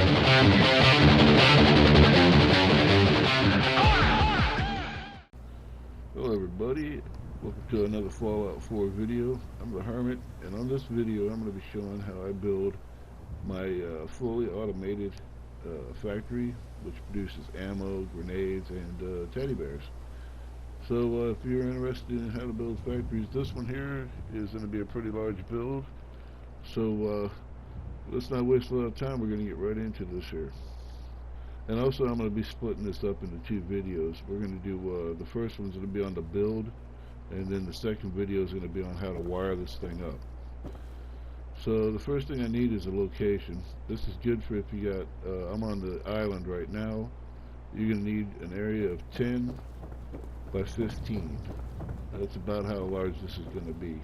Hello everybody, welcome to another Fallout 4 video. I'm the Hermit, and on this video I'm going to be showing how I build my fully automated factory, which produces ammo, grenades, and teddy bears. So if you're interested in how to build factories, this one here is going to be a pretty large build. So let's not waste a lot of time, we're going to get right into this here. And also I'm going to be splitting this up into two videos. We're going to do, the first one's going to be on the build, and then the second video is going to be on how to wire this thing up. So the first thing I need is a location. This is good for if you got, I'm on the island right now. You're going to need an area of 10 by 15. That's about how large this is going to be.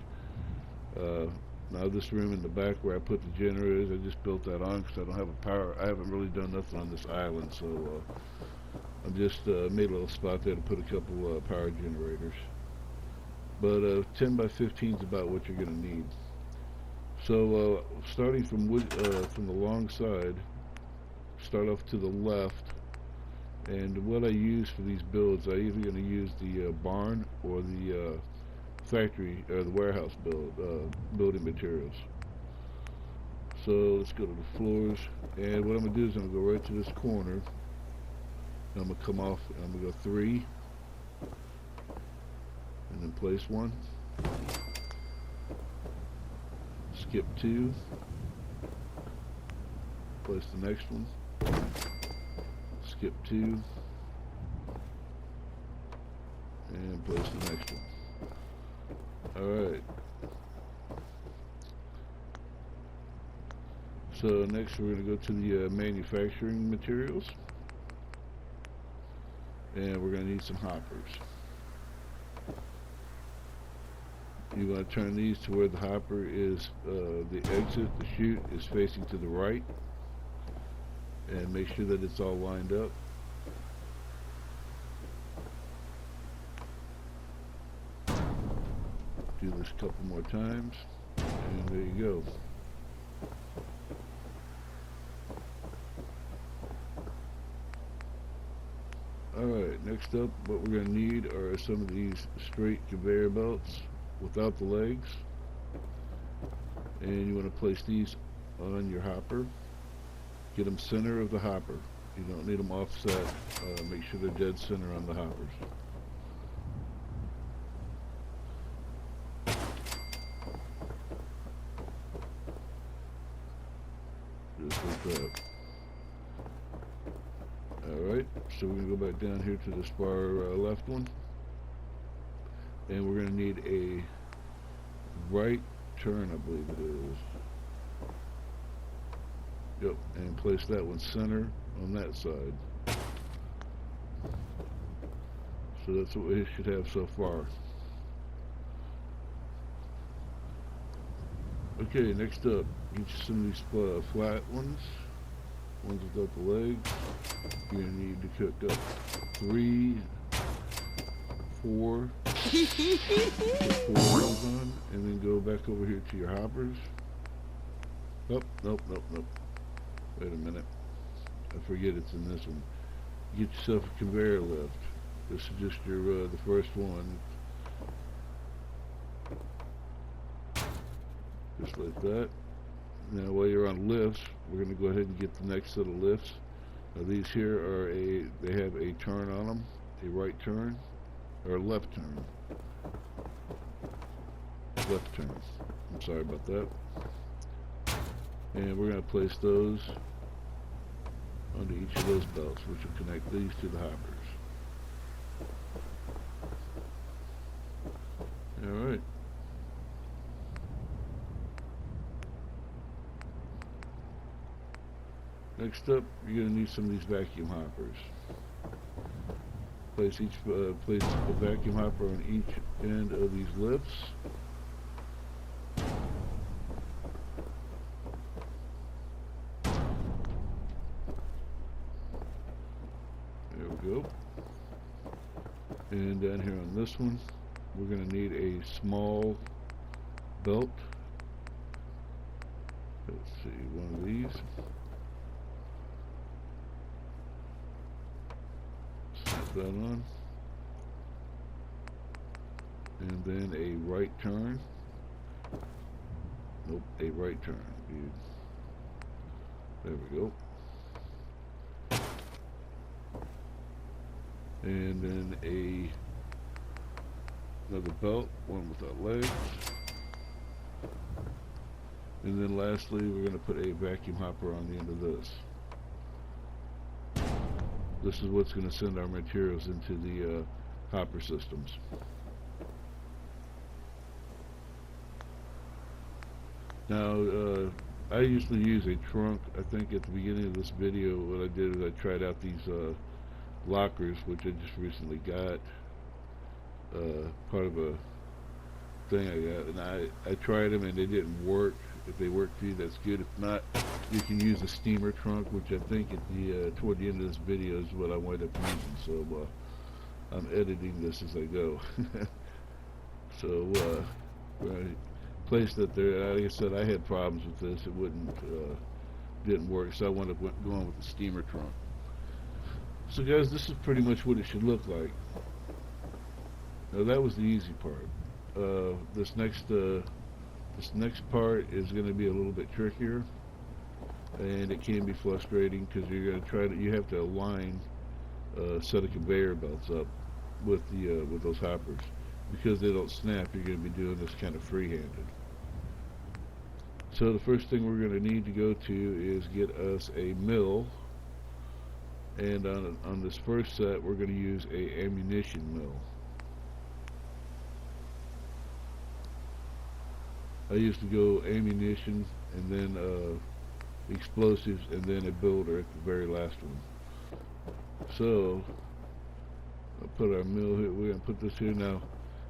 Now this room in the back where I put the generators, I just built that on because I don't have a power. I haven't really done nothing on this island, so I just made a little spot there to put a couple power generators. But 10 by 15 is about what you're going to need. So starting from the long side, start off to the left. And what I use for these builds, I'm either going to use the barn or the factory or the warehouse building materials. So let's go to the floors, and what I'm going to do is I'm going to go right to this corner, and I'm going to come off, and I'm going to go 3, and then place 1, skip 2, place the next one, skip 2, and place the next one. Alright, so next we're going to go to the manufacturing materials, and we're going to need some hoppers. You want to turn these to where the hopper is, the exit, the chute is facing to the right, and make sure that it's all lined up. Do this a couple more times, and there you go. Alright, next up, what we're going to need are some of these straight conveyor belts without the legs, and you want to place these on your hopper. Get them center of the hopper. You don't need them offset. Make sure they're dead center on the hoppers. Just like that. Alright, so we're going to go back down here to this far left one. And we're going to need a right turn, I believe it is. Yep, and place that one center on that side. So that's what we should have so far. Okay, next up, get you some of these flat ones without the legs. You're going to need to cook up 3, 4, put 4 of those on, and then go back over here to your hoppers. Oh, nope. Wait a minute. I forget it's in this one. Get yourself a conveyor lift. This is just your the first one. Just like that. Now while you're on lifts, we're going to go ahead and get the next set of lifts. Now these here are they have a turn on them, a right turn, or a left turn. Left turn. I'm sorry about that. And we're going to place those onto each of those belts, which will connect these to the hoppers. Alright. Next up, you're going to need some of these vacuum hoppers. Place a vacuum hopper on each end of these lifts. There we go. And down here on this one, we're going to need a small belt. Let's see, one of these. that on. And then a right turn. Nope, a right turn, dude. There we go. And then another belt, one without legs. And then lastly, we're going to put a vacuum hopper on the end of this. This is what's going to send our materials into the hopper systems. Now, I usually use a trunk. I think at the beginning of this video, what I did is I tried out these lockers, which I just recently got. Part of a thing I got, and I tried them and they didn't work. If they work for you, that's good. If not, you can use a steamer trunk, which I think at the toward the end of this video is what I wind up using. So I'm editing this as I go. So I placed it there. Like I said, I had problems with this. It didn't work, so I wound up going with the steamer trunk. So guys, this is pretty much what it should look like. Now that was the easy part. This next part is going to be a little bit trickier, and it can be frustrating because you're going to you have to align a set of conveyor belts up with those hoppers. Because they don't snap, you're going to be doing this kind of free-handed. So the first thing we're going to need to go to is get us a mill, and on this first set we're going to use a ammunition mill. I used to go ammunition and then explosives and then a builder at the very last one. So I'll put our mill here. We're going to put this here now.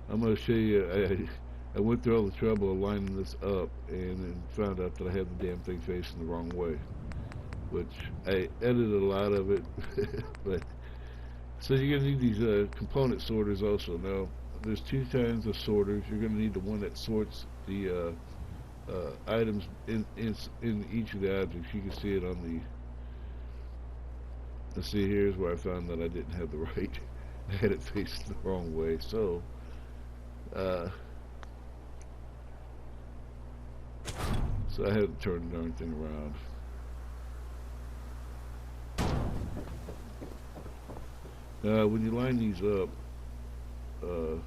I'm going to show you, I went through all the trouble of lining this up and then found out that I had the damn thing facing the wrong way, which I edited a lot of it. But so you're going to need these component sorters also. Now there's two kinds of sorters. You're going to need the one that sorts the items in each of the objects. You can see it on the, let's see, here's where I found that I didn't have the right, I had it facing the wrong way. So I had to turn the darn thing around. When you line these up, you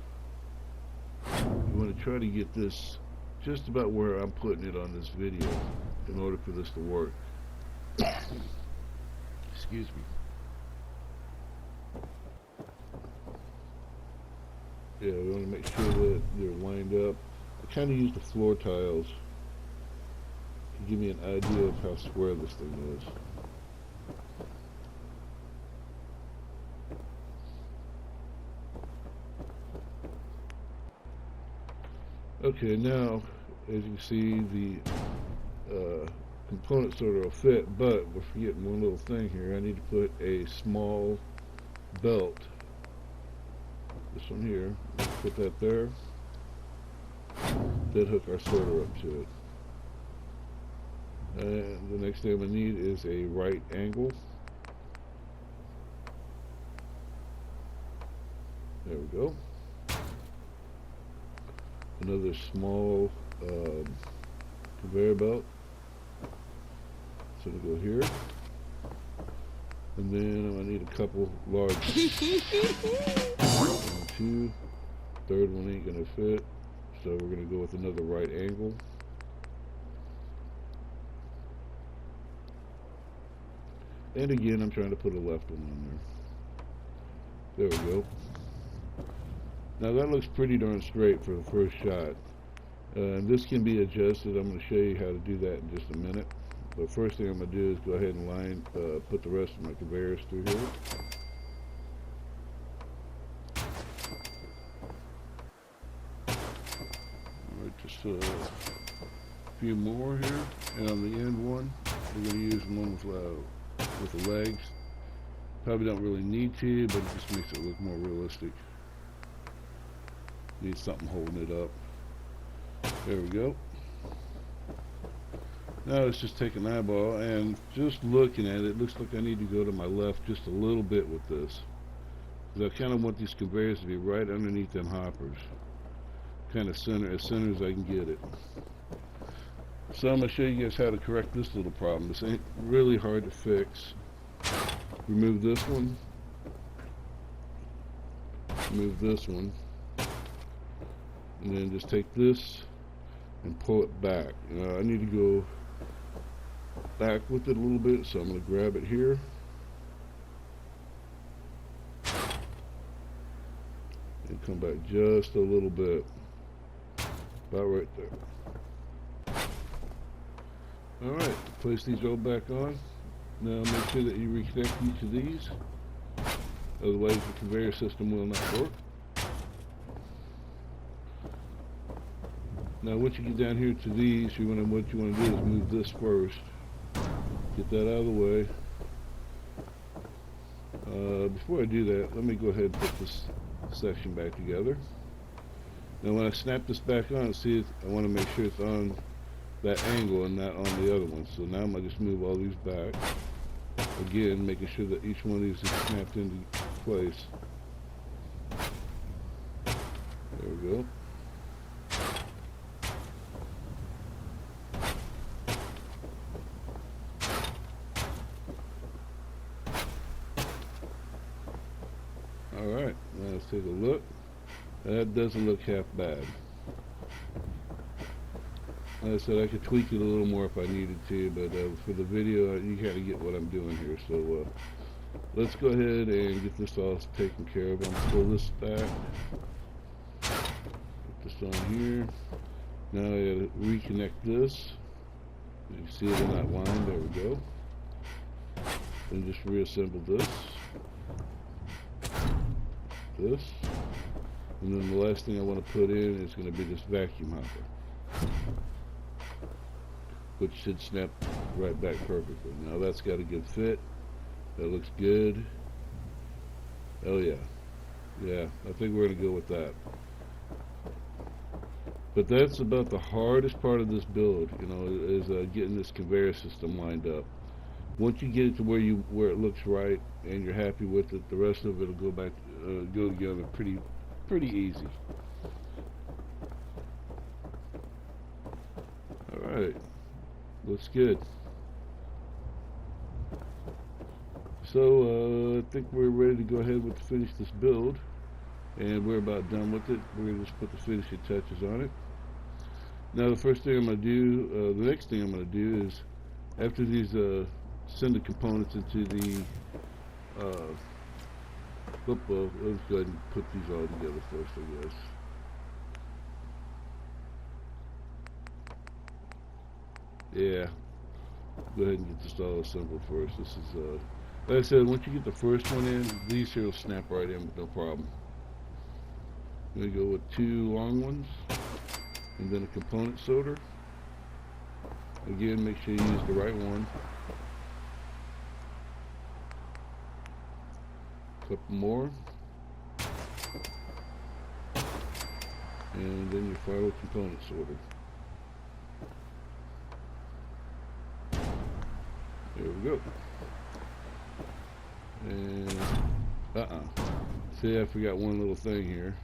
want to try to get this just about where I'm putting it on this video in order for this to work. Excuse me. Yeah, we want to make sure that they're lined up. I kind of use the floor tiles to give me an idea of how square this thing is. Okay, now as you can see, the component sort of will fit, but we're forgetting one little thing here. I need to put a small belt, this one here, put that there, then hook our sorter up to it. And the next thing I'm going to need is a right angle. There we go. Another small conveyor belt. So to go here. And then I'm going to need a couple large. 1, 2. Third one ain't going to fit. So we're going to go with another right angle. And again, I'm trying to put a left one on there. There we go. Now that looks pretty darn straight for the first shot. And this can be adjusted. I'm going to show you how to do that in just a minute. But first thing I'm going to do is go ahead and put the rest of my conveyors through here. Alright, just a few more here. And on the end one, we're going to use one with the legs. Probably don't really need to, but it just makes it look more realistic. Need something holding it up. There we go. Now let's just take an eyeball and just looking at it, looks like I need to go to my left just a little bit with this. because I kind of want these conveyors to be right underneath them hoppers, kind of as center as I can get it. So I'm going to show you guys how to correct this little problem. This ain't really hard to fix. Remove this one, remove this one, and then just take this and pull it back. I need to go back with it a little bit, so I'm going to grab it here and come back just a little bit, about right there. Alright, place these all back on. Now make sure that you reconnect each of these, otherwise the conveyor system will not work. Now once you get down here to these, what you want to do is move this first. Get that out of the way. Before I do that, let me go ahead and put this section back together. Now when I snap this back on, see, I want to make sure it's on that angle and not on the other one. So now I'm going to just move all these back. Again, making sure that each one of these is snapped into place. There we go. Alright, now let's take a look. That doesn't look half bad. Like I said, I could tweak it a little more if I needed to, but for the video, you gotta get what I'm doing here. So let's go ahead and get this all taken care of. I'm gonna pull this back, put this on here. Now I gotta reconnect this. You can see it in that line. There we go. And just reassemble this, and then the last thing I want to put in is going to be this vacuum hopper, which should snap right back perfectly. Now that's got a good fit. That looks good. Oh yeah, I think we're going to go with that. But that's about the hardest part of this build, is getting this conveyor system lined up. Once you get it to where it looks right and you're happy with it, the rest of it will go together pretty easy. All right, looks good. So I think we're ready to go ahead with finish this build, and we're about done with it. We're gonna just put the finishing touches on it. Now the next thing I'm gonna do is, after these send the components into the let's go ahead and put these all together first, I guess. Yeah, go ahead and get this all assembled first. This is like I said, once you get the first one in, these here will snap right in with no problem. I'm gonna go with 2 long ones and then a component solder. Again, make sure you use the right one. Couple more, and then your final component solder. There we go. And see, I forgot one little thing here.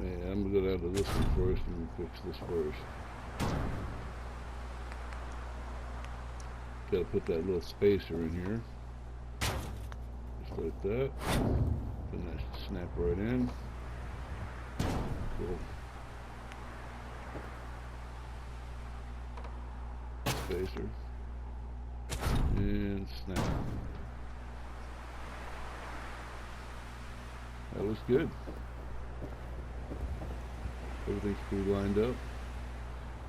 Yeah, I'm gonna go down to this one first and fix this first. Got to put that little spacer in here, just like that. Then that should snap right in. Cool. Spacer and snap. That looks good. Everything's pretty lined up.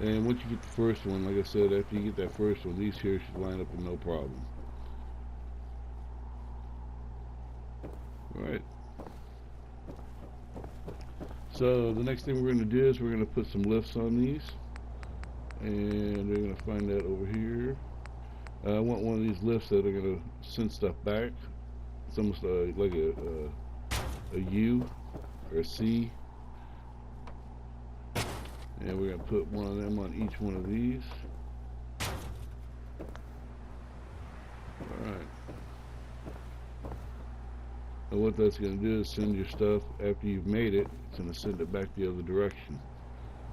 And once you get the first one, like I said, after you get that first one, these here should line up with no problem. Alright. So the next thing we're going to do is we're going to put some lifts on these. And we're going to find that over here. I want one of these lifts that are going to send stuff back. It's almost like a U or a C. And we're going to put one of them on each one of these. Alright. And what that's going to do is send your stuff, after you've made it, it's going to send it back the other direction,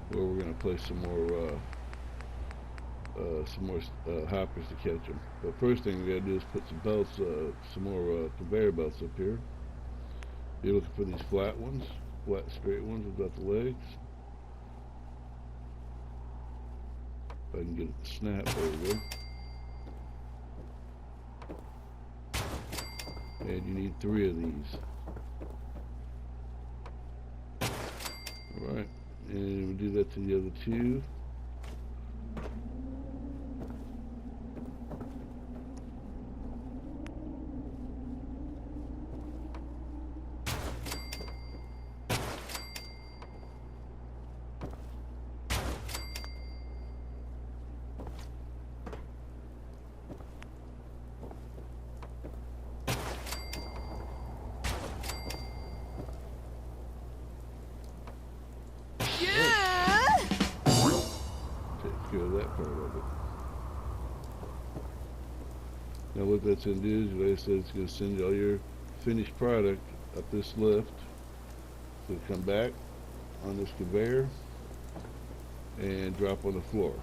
where we're going to place some more hoppers to catch them. But first thing we got to do is put some belts, some more conveyor belts up here. You're looking for these flat ones, flat straight ones without the legs. If I can get it to snap, there we go. And you need 3 of these. Alright, and we'll do that to the other 2. Take care of that part of it. Now what that's going to do is, like I said, it's going to send all your finished product up this lift. So it'll come back on this conveyor and drop on the floor.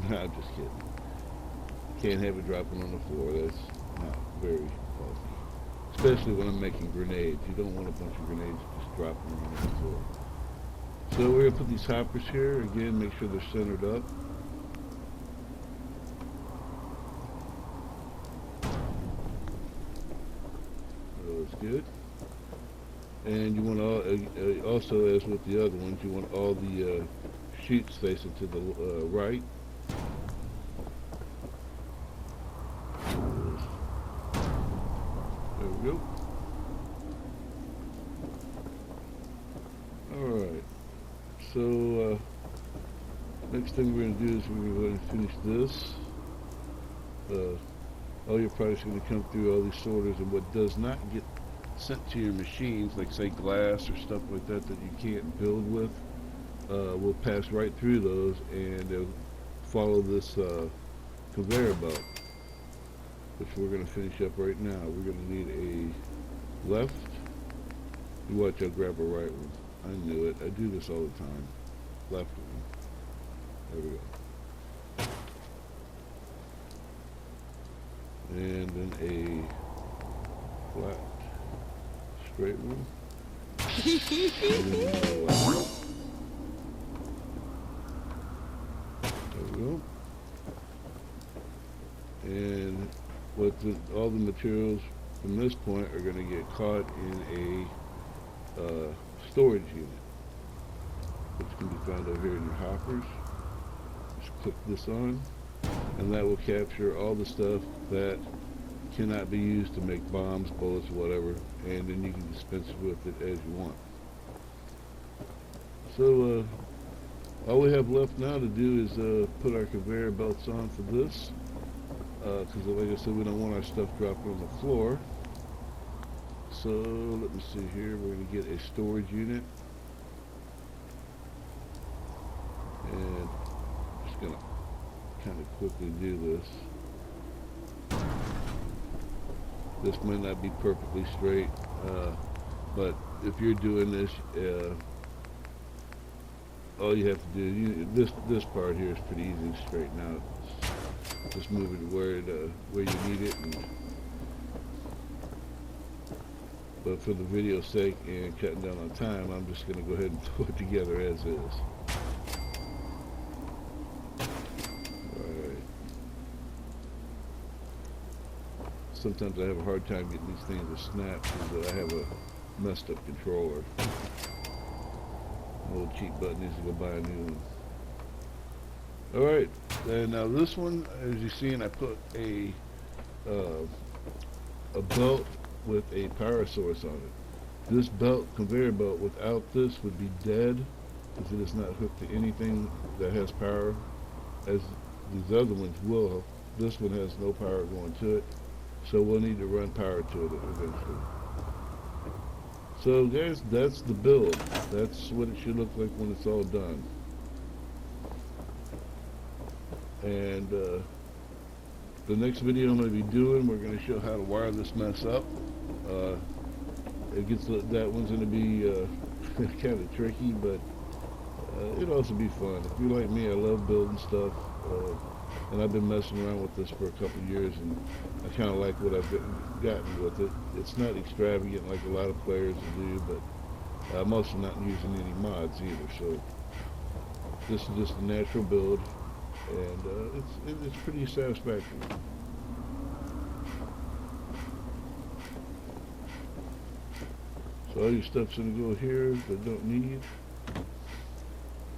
No, I'm just kidding. Can't have it dropping on the floor. That's not very healthy. Especially when I'm making grenades. You don't want a bunch of grenades just dropping around on the floor. So we're going to put these hoppers here. Again, make sure they're centered up. That's good. And you want all, also as with the other ones, you want all the chutes facing to the right. There we go. Alright. So, next thing we're going to do is we're going to finish this. All your products are going to come through all these sorters, and what does not get sent to your machines, like say glass or stuff like that that you can't build with, will pass right through those, and they'll follow this conveyor belt, which we're going to finish up right now. We're going to need a left. You watch, I'll grab a right one. I knew it. I do this all the time. Left one. There we go. And then a flat, straight one. There we go. And all the materials from this point are going to get caught in a storage unit, which can be found over here in your hoppers. Just click this on, and that will capture all the stuff that cannot be used to make bombs, bullets, whatever, and then you can dispense with it as you want. So all we have left now to do is put our conveyor belts on for this, because like I said, we don't want our stuff dropping on the floor. So let me see here, we're going to get a storage unit, and just going to kind of quickly do this. This might not be perfectly straight, but if you're doing this, all you have to do, this part here is pretty easy to straighten out. Just move it where you need it. But for the video's sake and cutting down on time, I'm just going to go ahead and throw it together as is. Alright. Sometimes I have a hard time getting these things to snap because I have a messed up controller. A little cheap button needs to go buy a new one. Alright, and now this one, as you see, I put a belt with a power source on it. This belt, conveyor belt, without this would be dead, because it is not hooked to anything that has power, as these other ones will. This one has no power going to it, so we'll need to run power to it eventually. So guys, that's the build. That's what it should look like when it's all done. And the next video I'm going to be doing, we're going to show how to wire this mess up. Uh, it gets that one's going to be kind of tricky, but it'll also be fun. If you're like me, I love building stuff, and I've been messing around with this for a couple of years, and I kind of like what I've gotten with it. It's not extravagant like a lot of players do, but I'm also not using any mods either. So this is just a natural build, and it's pretty satisfactory. So all your stuff's gonna go here that don't need.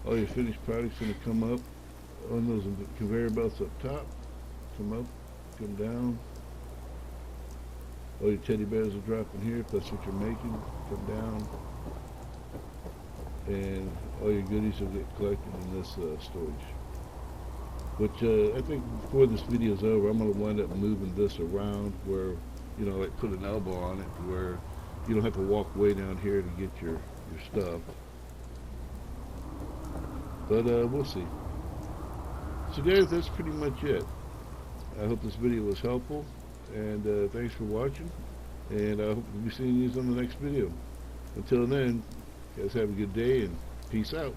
All your finished product's gonna come up on those conveyor belts up top. Come up, come down. All your teddy bears will drop in here if that's what you're making. Come down. And all your goodies will get collected in this storage. Which I think before this video's over, I'm going to wind up moving this around where, you know, like put an elbow on it where you don't have to walk way down here to get your stuff. But we'll see. So guys, that's pretty much it. I hope this video was helpful, and thanks for watching, and I hope to be seeing you on the next video. Until then, guys have a good day, and peace out.